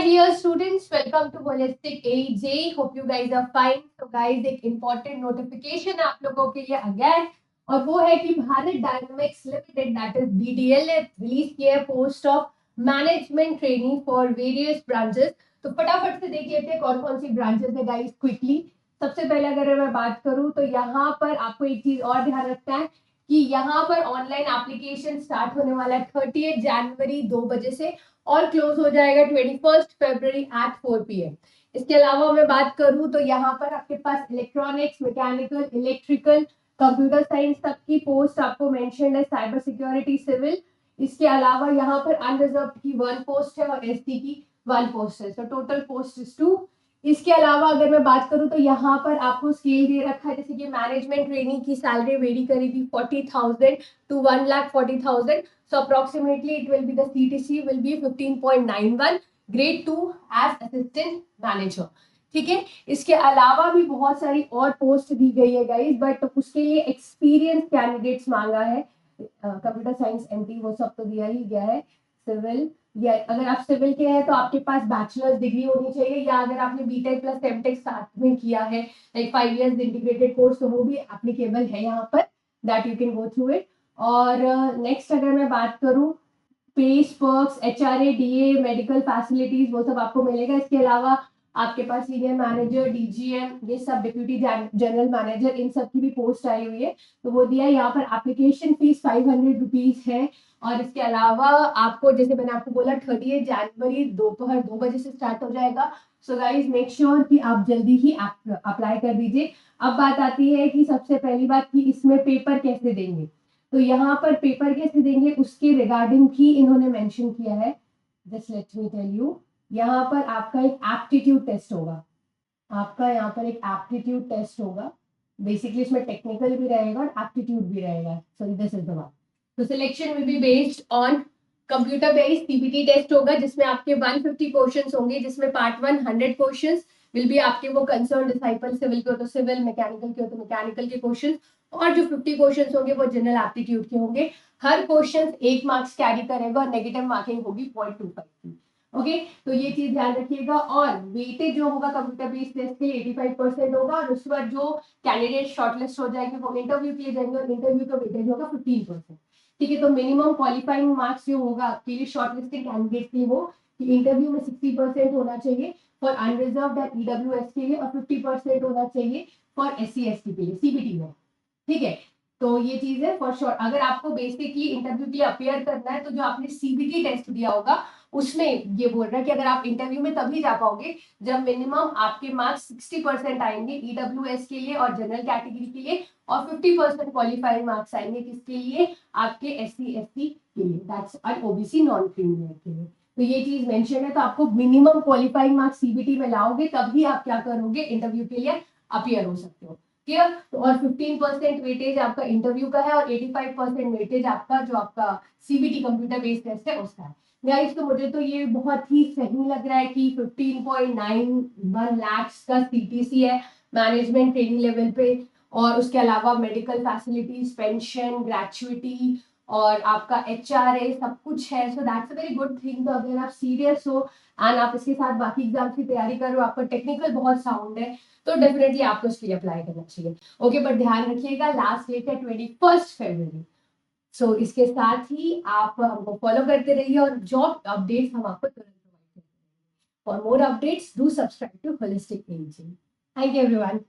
dear students, welcome to Holistic AJ. Hope you guys are fine. So guys, एक important notification है आप लोगों के लिए again, और वो है कि Bharat dynamics limited that is BDL ने रिलीज किया है post of management training for various branches. तो फटाफट से देख लेते हैं कौन कौन सी ब्रांचेस है गाइस क्विकली। सबसे पहले अगर मैं बात करूं तो यहाँ पर आपको एक चीज और ध्यान रखना है कि यहाँ पर ऑनलाइन एप्लीकेशन स्टार्ट होने वाला है 30 जनवरी 2 बजे से और क्लोज हो जाएगा 21 फरवरी एट 4 PM। इसके अलावा मैं बात करूं तो यहाँ पर आपके पास electronics, mechanical, electrical, computer science तक की पोस्ट आपको मेंशन है, साइबर सिक्योरिटी, सिविल। इसके अलावा यहाँ पर अनरिजर्व की 1 पोस्ट है और ST की 1 पोस्ट है, तो टोटल पोस्ट इज 2। इसके अलावा अगर मैं बात करूं तो यहाँ पर आपको स्केल दे रखा है, जैसे कि मैनेजमेंट ट्रेनिंग की सैलरी वेरी करेगी 40,000 to 1,40,000। So approximately it will be the CTC will be 15.91, grade 2 as assistant manager। ठीक है, इसके अलावा भी बहुत सारी और पोस्ट दी गई है गाइस, बट उसके लिए एक्सपीरियंस कैंडिडेट्स मांगा है। कंप्यूटर साइंस MT वो सब तो दिया ही गया है। सिविल, या अगर आप सिविल के हैं तो आपके पास बैचलर्स डिग्री होनी चाहिए, या अगर आपने BTech प्लस MTech साथ में किया है लाइक 5 years इंटीग्रेटेड कोर्स, तो वो भी एप्लीकेबल है यहाँ पर, that you can go through it. और नेक्स्ट अगर मैं बात करूं, pays, perks, HRA, DA, medical facilities वो सब आपको मिलेगा। इसके अलावा आपके पास सीनियर मैनेजर, DGM, ये सब डिप्यूटी जनरल मैनेजर, इन सब की भी पोस्ट आई हुई है, तो वो दिया है। यहाँ पर एप्लीकेशन फीस 500 रुपीज है। और इसके अलावा आपको, जैसे मैंने आपको बोला, 30 जनवरी दोपहर 2 बजे से स्टार्ट हो जाएगा। सो गाइज मेक श्योर कि आप जल्दी ही अप्लाई कर दीजिए। अब बात आती है कि सबसे पहली बात कि इसमें पेपर कैसे देंगे। तो यहाँ पर पेपर कैसे देंगे उसके रिगार्डिंग भी इन्होंने मेंशन किया है। Just let me tell you, यहाँ पर आपका एक एप्टीट्यूड टेस्ट होगा। आपका यहाँ पर एक एप्टीट्यूड टेस्ट होगा। बेसिकली इसमें टेक्निकल भी रहेगा और एप्टीट्यूड भी रहेगा। So this is the one. तो selection will be based on computer based CPT test होगा, जिसमें आपके 150 क्वेश्चंस होंगे, जिसमें पार्ट 1 100 क्वेश्चंस विल बी आपके वो कंसर्न डिसाइपल, सिविल के हो तो सिविल, मैकेनिकल के हो तो मैकेनिकल के क्वेश्चंस, और जो 50 क्वेश्चंस होंगे वो जनरल एप्टीट्यूड के होंगे। हर क्वेश्चन 1 मार्क्स कैरी करेगा और नेगेटिव मार्किंग होगी 0.25 की। ओके, तो ये चीज ध्यान रखिएगा। और वेटेज जो होगा कंप्यूटर बेस्ड टेस्ट के लिए 85% होगा, और उसके बाद जो कैंडिडेट शॉर्टलिस्ट हो जाएंगे वो इंटरव्यू के लिए जाएंगे, और इंटरव्यू का वेटेज होगा 15%। ठीक है, तो मिनिमम क्वालिफाइंग मार्क्स जो होगा आपके लिए शॉर्टलिस्टेड कैंडिडेट के लिए वो कि इंटरव्यू में 60% होना चाहिए फॉर अनरिजर्व्ड और EWS के लिए, और 50% होना चाहिए फॉर SC ST के लिए CBT में। ठीक है, तो ये चीज है फॉर श्योर। अगर आपको बेसिकली इंटरव्यू के लिए अपियर करना है, तो जो आपने CBT टेस्ट दिया होगा उसमें ये बोल रहा है कि अगर आप इंटरव्यू में तभी जा पाओगे जब मिनिमम आपके मार्क्स 60% आएंगे EWS के लिए और जनरल कैटेगरी के लिए, और 50% क्वालिफाइंग मार्क्स आएंगे किसके लिए, आपके SC ST के लिए, दैट्स और OBC नॉन क्रीमिनल के लिए। तो ये चीज मेंशन है, तो आपको मिनिमम क्वालिफाइंग मार्क्स CBT में लाओगे तभी आप क्या करोगे, इंटरव्यू के लिए अपियर हो सकते हो। क्लियर? तो और 15% वेटेज आपका इंटरव्यू का है, और 85% वेटेज आपका जो आपका CBT कंप्यूटर बेस्ड टेस्ट है उसका है। गाइस, तो मुझे तो ये बहुत ही सही लग रहा है कि 15.91 लाख का CTC है मैनेजमेंट ट्रेनिंग लेवल पे, और उसके अलावा मेडिकल फैसिलिटीज, पेंशन, ग्रेचुइटी और आपका HRA सब कुछ है। So that's a very good thing. तो अगर आप सीरियस हो एंड आप इसके साथ बाकी एग्जाम्स की तैयारी कर रहे हो, आपका टेक्निकल बहुत साउंड है, तो डेफिनेटली आपको इसके लिए अप्लाई करना चाहिए। ओके, बट ध्यान रखिएगा लास्ट डेट है 21 फरवरी। सो इसके साथ ही आप हमको फॉलो करते रहिए, और जॉब अपडेट्स हम आपको तुरंत प्रोवाइड करेंगे। For more updates do subscribe to holistic AG. Thank you everyone.